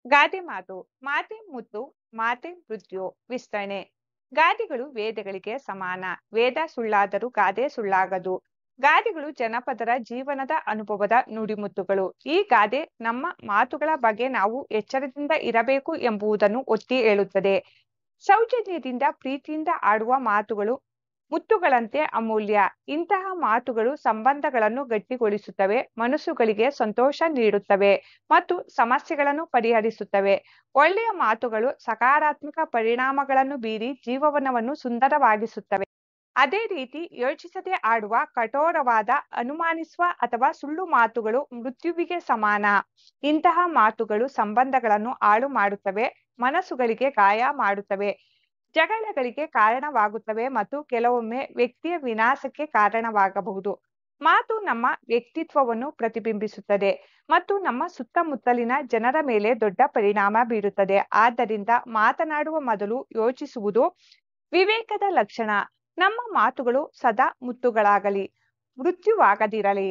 ಗಾದೆ ಮಾತು ಮಾತೆ ಮುತ್ತು ಮಾತೆ ಮೃತ್ಯು ವಿಸ್ತರಣೆ. ಗಾದೆಗಳು ವೇದಗಳಿಗೆ ಸಮಾನ. ವೇದ ಸುಳ್ಳಾದರೂ ಗಾದೆ ಸುಳ್ಳಾಗದು. ಗಾದೆಗಳು ಜನಪದರ ಜೀವನದ ಅನುಭವದ ನುಡಿಮುತ್ತುಗಳು. ಈ ಗಾದೆ ನಮ್ಮ ಮಾತುಗಳ ಬಗ್ಗೆ ನಾವು ಎಚ್ಚರದಿಂದ ಇರಬೇಕು ಎಂಬುದನ್ನು ಒತ್ತಿ ಹೇಳುತ್ತದೆ. ಸೌಜನ್ಯದಿಂದ ಪ್ರೀತಿಯಿಂದ ಆಡುವ ಮಾತುಗಳು ಮುತ್ತುಗಳಂತೆ ಅಮೂಲ್ಯ. ಇಂತಹ ಮಾತುಗಳು ಸಂಬಂಧಗಳನ್ನು ಗಟ್ಟಿಗೊಳಿಸುತ್ತವೆ, ಮನಸ್ಸುಗಳಿಗೆ ಸಂತೋಷ ನೀಡುತ್ತವೆ ಮತ್ತು ಸಮಸ್ಯೆಗಳನ್ನು ಪರಿಹರಿಸುತ್ತವೆ. ಒಳ್ಳೆಯ ಮಾತುಗಳು ಸಕಾರಾತ್ಮಕ ಪರಿಣಾಮಗಳನ್ನು ಬೀರಿ ಜೀವನವನ್ನು ಸುಂದರವಾಗಿಸುತ್ತವೆ. ಅದೇ ರೀತಿ ಯೋಚಿಸದೆ ಆಡುವ ಕಠೋರವಾದ, ಅನುಮಾನಿಸುವ ಅಥವಾ ಸುಳ್ಳು ಮಾತುಗಳು ಮೃತ್ಯುವಿಗೆ ಸಮಾನ. ಇಂತಹ ಮಾತುಗಳು ಸಂಬಂಧಗಳನ್ನು ಹಾಳು ಮಾಡುತ್ತವೆ, ಮನಸ್ಸುಗಳಿಗೆ ಗಾಯ ಮಾಡುತ್ತವೆ, ಜಗಳಗಳಿಗೆ ಕಾರಣವಾಗುತ್ತವೆ ಮತ್ತು ಕೆಲವೊಮ್ಮೆ ವ್ಯಕ್ತಿಯ ವಿನಾಶಕ್ಕೆ ಕಾರಣವಾಗಬಹುದು. ಮಾತು ನಮ್ಮ ವ್ಯಕ್ತಿತ್ವವನ್ನು ಪ್ರತಿಬಿಂಬಿಸುತ್ತದೆ ಮತ್ತು ನಮ್ಮ ಸುತ್ತಮುತ್ತಲಿನ ಜನರ ಮೇಲೆ ದೊಡ್ಡ ಪರಿಣಾಮ ಬೀರುತ್ತದೆ. ಆದ್ದರಿಂದ ಮಾತನಾಡುವ ಮೊದಲು ಯೋಚಿಸುವುದು ವಿವೇಕದ ಲಕ್ಷಣ. ನಮ್ಮ ಮಾತುಗಳು ಸದಾ ಮುತ್ತುಗಳಾಗಲಿ, ಮೃತ್ಯುವಾಗದಿರಲಿ.